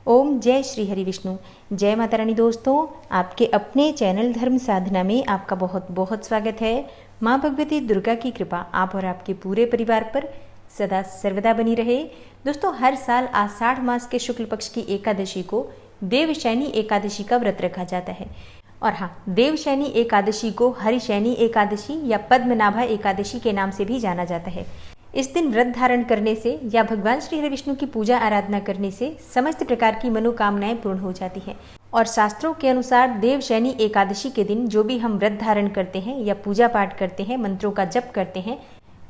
ओम जय श्री हरि विष्णु। जय माता रानी। दोस्तों, आपके अपने चैनल धर्म साधना में आपका बहुत बहुत स्वागत है। माँ भगवती दुर्गा की कृपा आप और आपके पूरे परिवार पर सदा सर्वदा बनी रहे। दोस्तों, हर साल आषाढ़ मास के शुक्ल पक्ष की एकादशी को देवशयनी एकादशी का व्रत रखा जाता है। और हाँ, देवशयनी एकादशी को हरिशयनी एकादशी या पद्मनाभा एकादशी के नाम से भी जाना जाता है। इस दिन व्रत धारण करने से या भगवान श्री हरि विष्णु की पूजा आराधना करने से समस्त प्रकार की मनोकामनाएं पूर्ण हो जाती हैं। और शास्त्रों के अनुसार देवशयनी एकादशी के दिन जो भी हम व्रत धारण करते हैं या पूजा पाठ करते हैं, मंत्रों का जप करते हैं,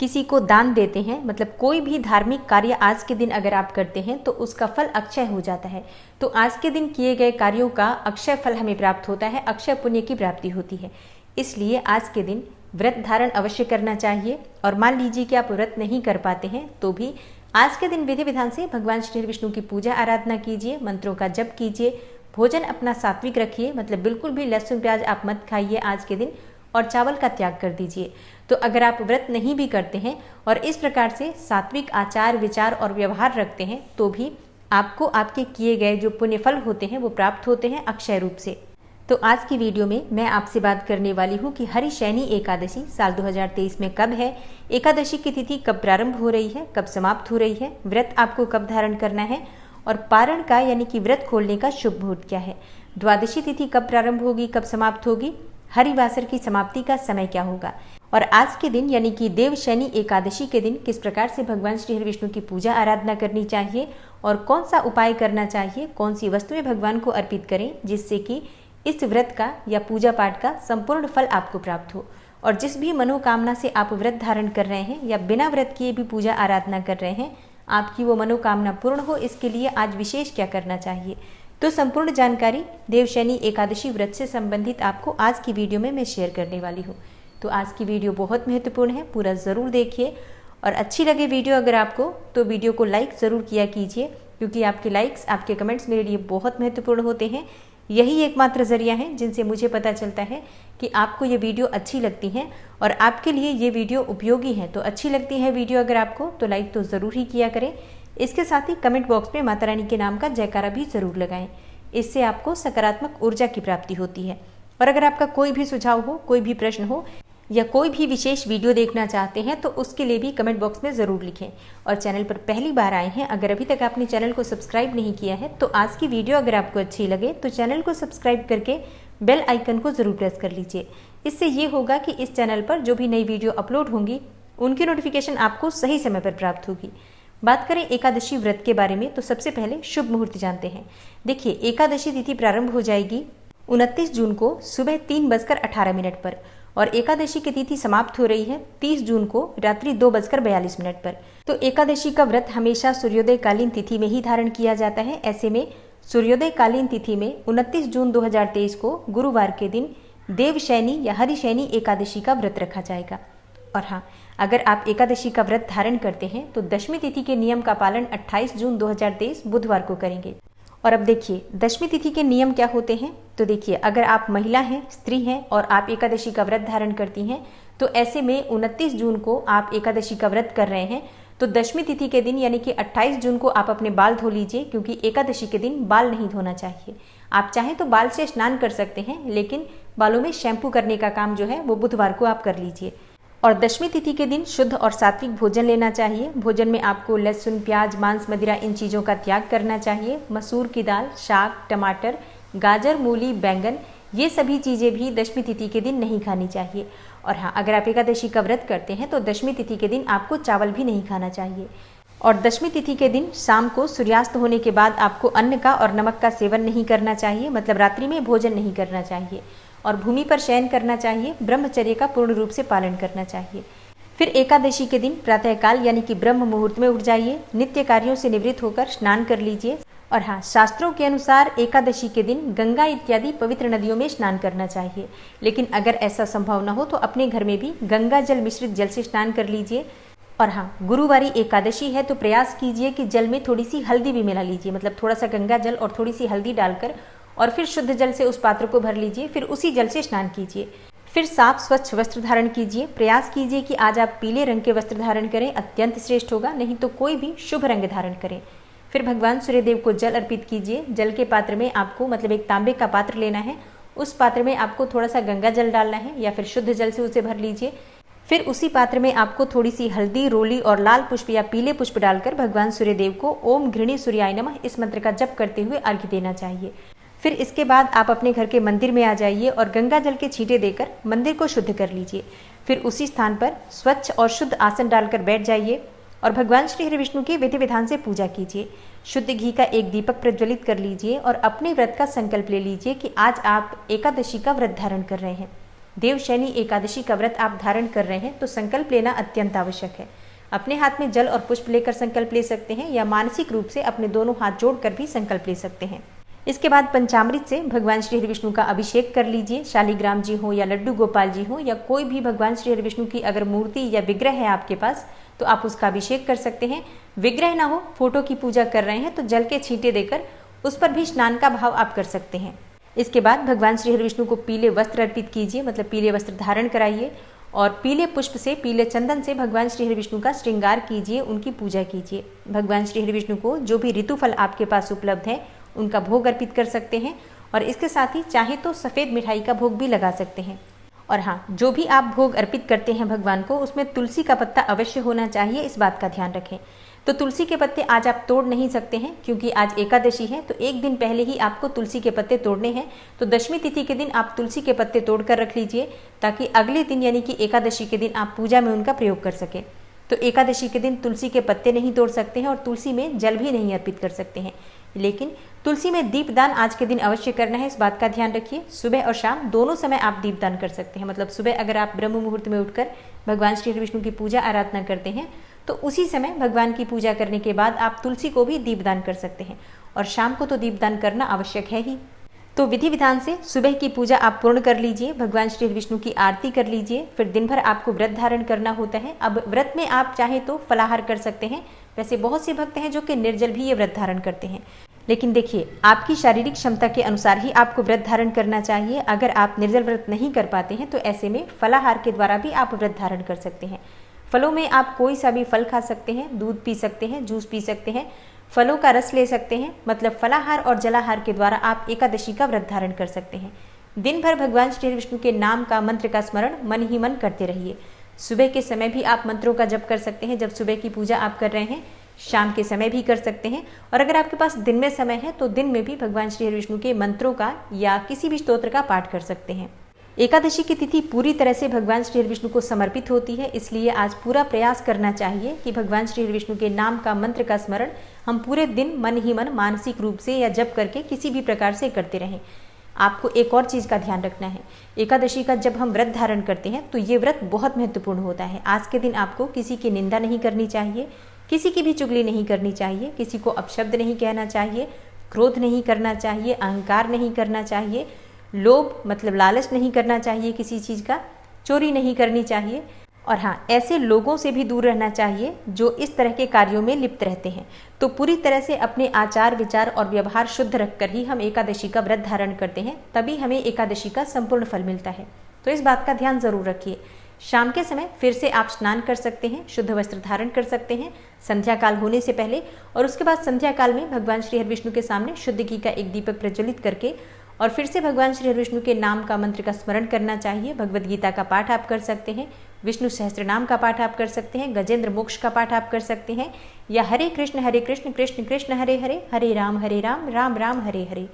किसी को दान देते हैं, मतलब कोई भी धार्मिक कार्य आज के दिन अगर आप करते हैं तो उसका फल अक्षय हो जाता है। तो आज के दिन किए गए कार्यों का अक्षय फल हमें प्राप्त होता है, अक्षय पुण्य की प्राप्ति होती है। इसलिए आज के दिन व्रत धारण अवश्य करना चाहिए। और मान लीजिए कि आप व्रत नहीं कर पाते हैं तो भी आज के दिन विधि विधान से भगवान श्री विष्णु की पूजा आराधना कीजिए, मंत्रों का जप कीजिए, भोजन अपना सात्विक रखिए, मतलब बिल्कुल भी लहसुन प्याज आप मत खाइए आज के दिन, और चावल का त्याग कर दीजिए। तो अगर आप व्रत नहीं भी करते हैं और इस प्रकार से सात्विक आचार विचार और व्यवहार रखते हैं तो भी आपको आपके किए गए जो पुण्य फल होते हैं वो प्राप्त होते हैं अक्षय रूप से। तो आज की वीडियो में मैं आपसे बात करने वाली हूँ कि हरिशयनी एकादशी साल 2023 में कब है, एकादशी की तिथि कब प्रारंभ हो रही है, कब समाप्त हो रही है, व्रत आपको कब धारण करना है, और पारण का यानी कि व्रत खोलने का शुभ मुहूर्त क्या है, द्वादशी तिथि कब प्रारंभ होगी, कब समाप्त होगी, हरिवासर की समाप्ति का समय क्या होगा, और आज के दिन यानी कि देवशयनी एकादशी के दिन किस प्रकार से भगवान श्री हरि विष्णु की पूजा आराधना करनी चाहिए और कौन सा उपाय करना चाहिए, कौन सी वस्तुएं भगवान को अर्पित करें जिससे कि इस व्रत का या पूजा पाठ का संपूर्ण फल आपको प्राप्त हो। और जिस भी मनोकामना से आप व्रत धारण कर रहे हैं या बिना व्रत किए भी पूजा आराधना कर रहे हैं, आपकी वो मनोकामना पूर्ण हो, इसके लिए आज विशेष क्या करना चाहिए, तो संपूर्ण जानकारी देवशयनी एकादशी व्रत से संबंधित आपको आज की वीडियो में मैं शेयर करने वाली हूँ। तो आज की वीडियो बहुत महत्वपूर्ण है, पूरा ज़रूर देखिए। और अच्छी लगे वीडियो अगर आपको तो वीडियो को लाइक ज़रूर किया कीजिए, क्योंकि आपके लाइक्स, आपके कमेंट्स मेरे लिए बहुत महत्वपूर्ण होते हैं। यही एकमात्र जरिया है जिनसे मुझे पता चलता है कि आपको ये वीडियो अच्छी लगती हैं और आपके लिए ये वीडियो उपयोगी है। तो अच्छी लगती है वीडियो अगर आपको तो लाइक तो ज़रूर ही किया करें। इसके साथ ही कमेंट बॉक्स में माता रानी के नाम का जयकारा भी ज़रूर लगाएं। इससे आपको सकारात्मक ऊर्जा की प्राप्ति होती है। और अगर आपका कोई भी सुझाव हो, कोई भी प्रश्न हो या कोई भी विशेष वीडियो देखना चाहते हैं तो उसके लिए भी कमेंट बॉक्स में ज़रूर लिखें। और चैनल पर पहली बार आए हैं, अगर अभी तक आपने चैनल को सब्सक्राइब नहीं किया है तो आज की वीडियो अगर आपको अच्छी लगे तो चैनल को सब्सक्राइब करके बेल आइकन को ज़रूर प्रेस कर लीजिए। इससे ये होगा कि इस चैनल पर जो भी नई वीडियो अपलोड होंगी उनकी नोटिफिकेशन आपको सही समय पर प्राप्त होगी। बात करें एकादशी व्रत के बारे में तो सबसे पहले शुभ मुहूर्त जानते हैं। देखिए, एकादशी तिथि प्रारंभ हो जाएगी 29 जून को सुबह 3:18 पर और एकादशी की तिथि समाप्त हो रही है 30 जून को रात्रि 2:42 पर। तो एकादशी का व्रत हमेशा सूर्योदय कालीन तिथि में ही धारण किया जाता है। ऐसे में सूर्योदय कालीन तिथि में 29 जून 2023 को गुरुवार के दिन देवशयनी या हरिशयनी एकादशी का व्रत रखा जाएगा। और हाँ, अगर आप एकादशी का व्रत धारण करते हैं तो दशमी तिथि के नियम का पालन 28 जून 2023 बुधवार को करेंगे। और अब देखिए दशमी तिथि के नियम क्या होते हैं। तो देखिए, अगर आप महिला हैं, स्त्री हैं और आप एकादशी का व्रत धारण करती हैं तो ऐसे में 29 जून को आप एकादशी का व्रत कर रहे हैं तो दशमी तिथि के दिन यानी कि 28 जून को आप अपने बाल धो लीजिए, क्योंकि एकादशी के दिन बाल नहीं धोना चाहिए। आप चाहें तो बाल से स्नान कर सकते हैं, लेकिन बालों में शैम्पू करने का काम जो है वो बुधवार को आप कर लीजिए। और दशमी तिथि के दिन शुद्ध और सात्विक भोजन लेना चाहिए। भोजन में आपको लहसुन प्याज मांस मदिरा इन चीज़ों का त्याग करना चाहिए। मसूर की दाल, शाक, टमाटर, गाजर, मूली, बैंगन, ये सभी चीज़ें भी दशमी तिथि के दिन नहीं खानी चाहिए। और हाँ, अगर आप एकादशी का व्रत करते हैं तो दशमी तिथि के दिन आपको चावल भी नहीं खाना चाहिए। और दशमी तिथि के दिन शाम को सूर्यास्त होने के बाद आपको अन्न का और नमक का सेवन नहीं करना चाहिए, मतलब रात्रि में भोजन नहीं करना चाहिए। और भूमि पर शयन करना चाहिए। ब्रह्मचर्य का पूर्ण रूप से पालन करना चाहिए। फिर एकादशी के दिन प्रातःकाल यानी कि ब्रह्म मुहूर्त में उठ जाइए, नित्य कार्यों से निवृत्त होकर स्नान कर लीजिए। और हाँ, शास्त्रों के अनुसार एकादशी के दिन गंगा इत्यादि पवित्र नदियों में स्नान करना चाहिए, लेकिन अगर ऐसा संभव न हो तो अपने घर में भी गंगा जल मिश्रित जल से स्नान कर लीजिए। और हाँ, गुरुवारी एकादशी है तो प्रयास कीजिए कि जल में थोड़ी सी हल्दी भी मिला लीजिए, मतलब थोड़ा सा गंगा जल और थोड़ी सी हल्दी डालकर और फिर शुद्ध जल से उस पात्र को भर लीजिए, फिर उसी जल से स्नान कीजिए। फिर साफ स्वच्छ वस्त्र धारण कीजिए। प्रयास कीजिए कि आज आप पीले रंग के वस्त्र धारण करें, अत्यंत श्रेष्ठ होगा, नहीं तो कोई भी शुभ रंग धारण करें। फिर भगवान सूर्यदेव को जल अर्पित कीजिए। जल के पात्र में आपको मतलब एक तांबे का पात्र लेना है, उस पात्र में आपको थोड़ा सा गंगा जल डालना है या फिर शुद्ध जल से उसे भर लीजिए। फिर उसी पात्र में आपको थोड़ी सी हल्दी, रोली और लाल पुष्प या पीले पुष्प डालकर भगवान सूर्यदेव को ओम घृणी सूर्याय नमः इस मंत्र का जप करते हुए अर्घ्य देना चाहिए। फिर इसके बाद आप अपने घर के मंदिर में आ जाइए और गंगा जल के छींटे देकर मंदिर को शुद्ध कर लीजिए। फिर उसी स्थान पर स्वच्छ और शुद्ध आसन डालकर बैठ जाइए और भगवान श्री हरि विष्णु की विधि विधान से पूजा कीजिए। शुद्ध घी का एक दीपक प्रज्वलित कर लीजिए और अपने व्रत का संकल्प ले लीजिए कि आज आप एकादशी का व्रत धारण कर रहे हैं। देवशयनी एकादशी का व्रत आप धारण कर रहे हैं तो संकल्प लेना अत्यंत आवश्यक है। अपने हाथ में जल और पुष्प लेकर संकल्प ले सकते हैं या मानसिक रूप से अपने दोनों हाथ जोड़कर भी संकल्प ले सकते हैं। इसके बाद पंचामृत से भगवान श्री हरि विष्णु का अभिषेक कर लीजिए। शालिग्राम जी हो या लड्डू गोपाल जी हो या कोई भी भगवान श्री हरि विष्णु की अगर मूर्ति या विग्रह है आपके पास तो आप उसका अभिषेक कर सकते हैं। विग्रह ना हो, फोटो की पूजा कर रहे हैं तो जल के छींटे देकर उस पर भी स्नान का भाव आप कर सकते हैं। इसके बाद भगवान श्री हरि विष्णु को पीले वस्त्र अर्पित कीजिए, मतलब पीले वस्त्र धारण कराइए और पीले पुष्प से, पीले चंदन से भगवान श्री हरि विष्णु का श्रृंगार कीजिए, उनकी पूजा कीजिए। भगवान श्री हरि विष्णु को जो भी ऋतुफल आपके पास उपलब्ध है उनका भोग अर्पित कर सकते हैं और इसके साथ ही चाहे तो सफ़ेद मिठाई का भोग भी लगा सकते हैं। और हाँ, जो भी आप भोग अर्पित करते हैं भगवान को उसमें तुलसी का पत्ता अवश्य होना चाहिए, इस बात का ध्यान रखें। तो तुलसी के पत्ते आज आप तोड़ नहीं सकते हैं क्योंकि आज एकादशी है, तो एक दिन पहले ही आपको तुलसी के पत्ते तोड़ने हैं। तो दशमी तिथि के दिन आप तुलसी के पत्ते तोड़कर रख लीजिए ताकि अगले दिन यानी कि एकादशी के दिन आप पूजा में उनका प्रयोग कर सकें। तो एकादशी के दिन तुलसी के पत्ते नहीं तोड़ सकते हैं और तुलसी में जल भी नहीं अर्पित कर सकते हैं, लेकिन तुलसी में दीपदान आज के दिन अवश्य करना है, इस बात का ध्यान रखिए। सुबह और शाम दोनों समय आप दीपदान कर सकते हैं, मतलब सुबह अगर आप ब्रह्म मुहूर्त में उठकर भगवान श्री विष्णु की पूजा आराधना करते हैं तो उसी समय भगवान की पूजा करने के बाद आप तुलसी को भी दीपदान कर सकते हैं और शाम को तो दीपदान करना आवश्यक है ही। तो विधि विधान से सुबह की पूजा आप पूर्ण कर लीजिए, भगवान श्री विष्णु की आरती कर लीजिए। फिर दिन भर आपको व्रत धारण करना होता है। अब व्रत में आप चाहे तो फलाहार कर सकते हैं, वैसे बहुत से भक्त हैं जो कि निर्जल भी ये व्रत धारण करते हैं, लेकिन देखिए आपकी शारीरिक क्षमता के अनुसार ही आपको व्रत धारण करना चाहिए। अगर आप निर्जल व्रत नहीं कर पाते हैं तो ऐसे में फलाहार के द्वारा भी आप व्रत धारण कर सकते हैं। फलों में आप कोई सा भी फल खा सकते हैं, दूध पी सकते हैं, जूस पी सकते हैं, फलों का रस ले सकते हैं, मतलब फलाहार और जलाहार के द्वारा आप एकादशी का व्रत धारण कर सकते हैं। दिन भर भगवान श्री विष्णु के नाम का, मंत्र का स्मरण मन ही मन करते रहिए। सुबह के समय भी आप मंत्रों का जप कर सकते हैं, जब सुबह की पूजा आप कर रहे हैं। शाम के समय भी कर सकते हैं और अगर आपके पास दिन में समय है तो दिन में भी भगवान श्री विष्णु के मंत्रों का या किसी भी स्तोत्र का पाठ कर सकते हैं। एकादशी की तिथि पूरी तरह से भगवान श्री विष्णु को समर्पित होती है, इसलिए आज पूरा प्रयास करना चाहिए कि भगवान श्री विष्णु के नाम का, मंत्र का स्मरण हम पूरे दिन मन ही मन मानसिक रूप से या जप करके किसी भी प्रकार से करते रहें। आपको एक और चीज़ का ध्यान रखना है, एकादशी का जब हम व्रत धारण करते हैं तो ये व्रत बहुत महत्वपूर्ण होता है। आज के दिन आपको किसी की निंदा नहीं करनी चाहिए, किसी की भी चुगली नहीं करनी चाहिए, किसी को अपशब्द नहीं कहना चाहिए, क्रोध नहीं करना चाहिए, अहंकार नहीं करना चाहिए, लोभ मतलब लालच नहीं करना चाहिए किसी चीज़ का, चोरी नहीं करनी चाहिए और हाँ, ऐसे लोगों से भी दूर रहना चाहिए जो इस तरह के कार्यों में लिप्त रहते हैं। तो पूरी तरह से अपने आचार, विचार और व्यवहार शुद्ध रखकर ही हम एकादशी का व्रत धारण करते हैं, तभी हमें एकादशी का संपूर्ण फल मिलता है। तो इस बात का ध्यान जरूर रखिए। शाम के समय फिर से आप स्नान कर सकते हैं, शुद्ध वस्त्र धारण कर सकते हैं संध्या काल होने से पहले और उसके बाद संध्या काल में भगवान श्री हरि विष्णु के सामने शुद्ध घी का एक दीपक प्रज्वलित करके और फिर से भगवान श्री हरि विष्णु के नाम का, मंत्र का स्मरण करना चाहिए। भगवद गीता का पाठ आप कर सकते हैं, विष्णु सहस्त्र नाम का पाठ आप कर सकते हैं, गजेंद्र मोक्ष का पाठ आप कर सकते हैं या हरे कृष्ण कृष्ण कृष्ण हरे हरे, हरे राम राम राम हरे हरे,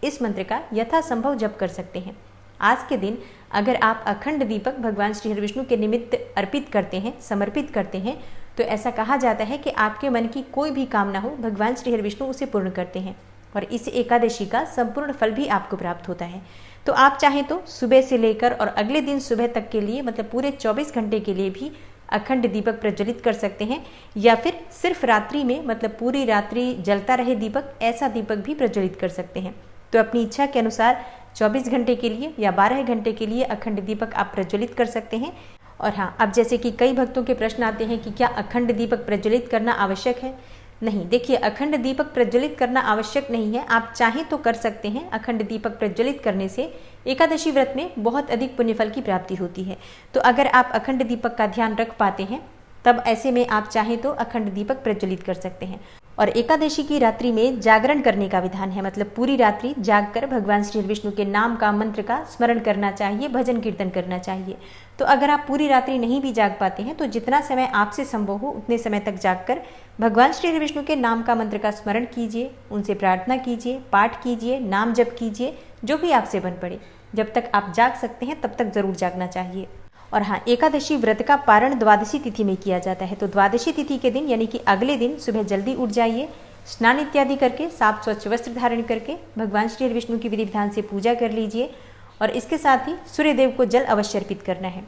इस मंत्र का यथासंभव जप कर सकते हैं। आज के दिन अगर आप अखंड दीपक भगवान श्री हरि विष्णु के निमित्त अर्पित करते हैं, समर्पित करते हैं, तो ऐसा कहा जाता है कि आपके मन की कोई भी कामना हो भगवान श्री हरि विष्णु उसे पूर्ण करते हैं और इस एकादशी का संपूर्ण फल भी आपको प्राप्त होता है। तो आप चाहें तो सुबह से लेकर और अगले दिन सुबह तक के लिए, मतलब पूरे 24 घंटे के लिए भी अखंड दीपक प्रज्वलित कर सकते हैं या फिर सिर्फ रात्रि में, मतलब पूरी रात्रि जलता रहे दीपक, ऐसा दीपक भी प्रज्वलित कर सकते हैं। तो अपनी इच्छा के अनुसार 24 घंटे के लिए या 12 घंटे के लिए अखंड दीपक आप प्रज्वलित कर सकते हैं। और हाँ, अब जैसे कि कई भक्तों के प्रश्न आते हैं कि क्या अखंड दीपक प्रज्वलित करना आवश्यक है? नहीं, देखिए अखंड दीपक प्रज्वलित करना आवश्यक नहीं है, आप चाहें तो कर सकते हैं। अखंड दीपक प्रज्वलित करने से एकादशी व्रत में बहुत अधिक पुण्यफल की प्राप्ति होती है। तो अगर आप अखंड दीपक का ध्यान रख पाते हैं तब ऐसे में आप चाहें तो अखंड दीपक प्रज्वलित कर सकते हैं। और एकादशी की रात्रि में जागरण करने का विधान है, मतलब पूरी रात्रि जागकर भगवान श्री विष्णु के नाम का, मंत्र का स्मरण करना चाहिए, भजन कीर्तन करना चाहिए। तो अगर आप पूरी रात्रि नहीं भी जाग पाते हैं तो जितना समय आपसे संभव हो उतने समय तक जागकर भगवान श्री विष्णु के नाम का, मंत्र का स्मरण कीजिए, उनसे प्रार्थना कीजिए, पाठ कीजिए, नाम जप कीजिए, जो भी आपसे बन पड़े। जब तक आप जाग सकते हैं तब तक जरूर जागना चाहिए। और हाँ, एकादशी व्रत का पारण द्वादशी तिथि में किया जाता है। तो द्वादशी तिथि के दिन यानी कि अगले दिन सुबह जल्दी उठ जाइए, स्नान इत्यादि करके साफ स्वच्छ वस्त्र धारण करके भगवान श्री विष्णु की विधि विधान से पूजा कर लीजिए और इसके साथ ही सूर्यदेव को जल अवश्य अर्पित करना है।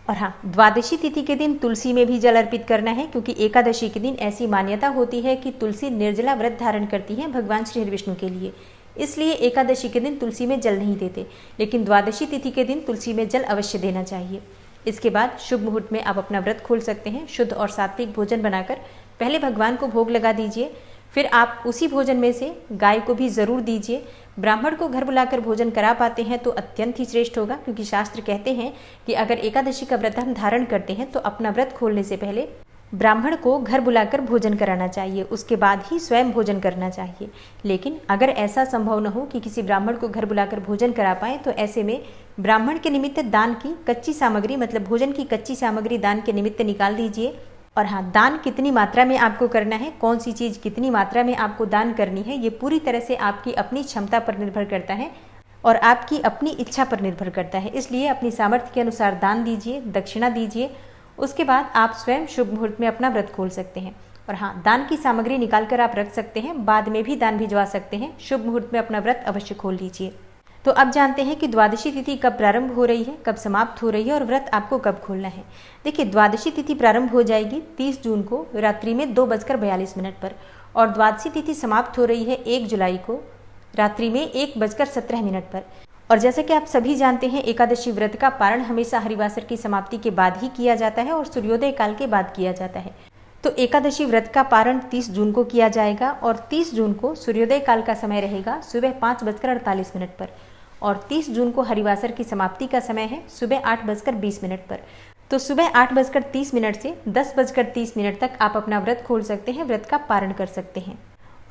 और हाँ, द्वादशी तिथि के दिन तुलसी में भी जल अर्पित करना है, क्योंकि एकादशी के दिन ऐसी मान्यता होती है कि तुलसी निर्जला व्रत धारण करती है भगवान श्री विष्णु के लिए। इसलिए एकादशी के दिन तुलसी में जल नहीं देते, लेकिन द्वादशी तिथि के दिन तुलसी में जल अवश्य देना चाहिए। इसके बाद शुभ मुहूर्त में आप अपना व्रत खोल सकते हैं। शुद्ध और सात्विक भोजन बनाकर पहले भगवान को भोग लगा दीजिए, फिर आप उसी भोजन में से गाय को भी जरूर दीजिए। ब्राह्मण को घर बुलाकर भोजन करा पाते हैं तो अत्यंत ही श्रेष्ठ होगा, क्योंकि शास्त्र कहते हैं कि अगर एकादशी का व्रत हम धारण करते हैं तो अपना व्रत खोलने से पहले ब्राह्मण को घर बुलाकर भोजन कराना चाहिए, उसके बाद ही स्वयं भोजन करना चाहिए। लेकिन अगर ऐसा संभव न हो कि किसी ब्राह्मण को घर बुलाकर भोजन करा पाए तो ऐसे में ब्राह्मण के निमित्त दान की कच्ची सामग्री, मतलब भोजन की कच्ची सामग्री दान के निमित्त निकाल दीजिए। और हाँ, दान कितनी मात्रा में आपको करना है, कौन सी चीज़ कितनी मात्रा में आपको दान करनी है, ये पूरी तरह से आपकी अपनी क्षमता पर निर्भर करता है और आपकी अपनी इच्छा पर निर्भर करता है। इसलिए अपनी सामर्थ्य के अनुसार दान दीजिए, दक्षिणा दीजिए। उसके बाद आप स्वयं शुभ मुहूर्त में अपना व्रत खोल सकते हैं। और हाँ, दान की सामग्री निकाल कर आप रख सकते हैं, बाद में भी दान भिजवा सकते हैं। शुभ मुहूर्त में अपना व्रत अवश्य खोल लीजिए। तो अब जानते हैं कि द्वादशी तिथि कब प्रारंभ हो रही है, कब समाप्त हो रही है और व्रत आपको कब खोलना है। देखिए, द्वादशी तिथि प्रारंभ हो जाएगी 30 जून को रात्रि में 2:42 पर और द्वादशी तिथि समाप्त हो रही है 1 जुलाई को रात्रि में 1:17 पर। और जैसा कि आप सभी जानते हैं, एकादशी व्रत का पारण हमेशा हरिवासर की समाप्ति के बाद ही किया जाता है और सूर्योदय काल के बाद किया जाता है। तो एकादशी व्रत का पारण 30 जून को किया जाएगा और 30 जून को सूर्योदय काल का समय रहेगा सुबह 5:48 पर और 30 जून को हरिवासर की समाप्ति का समय है सुबह 8:20 पर। तो सुबह 8:30 से 10:30 तक आप अपना व्रत खोल सकते हैं, व्रत का पारण कर सकते हैं।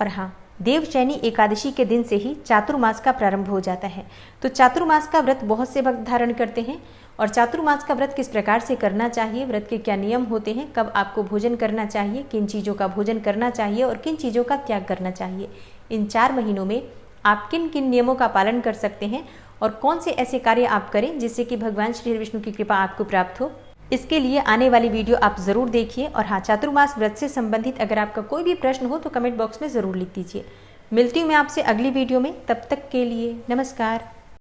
और हाँ, देवशयनी एकादशी के दिन से ही चातुर्मास का प्रारंभ हो जाता है। तो चातुर्मास का व्रत बहुत से भक्त धारण करते हैं और चातुर्मास का व्रत किस प्रकार से करना चाहिए, व्रत के क्या नियम होते हैं, कब आपको भोजन करना चाहिए, किन चीज़ों का भोजन करना चाहिए और किन चीज़ों का त्याग करना चाहिए, इन 4 महीनों में आप किन किन नियमों का पालन कर सकते हैं और कौन से ऐसे कार्य आप करें जिससे कि भगवान श्री विष्णु की कृपा आपको प्राप्त हो, इसके लिए आने वाली वीडियो आप ज़रूर देखिए। और हाँ, चातुर्मास व्रत से संबंधित अगर आपका कोई भी प्रश्न हो तो कमेंट बॉक्स में ज़रूर लिख दीजिए। मिलती हूँ मैं आपसे अगली वीडियो में, तब तक के लिए नमस्कार।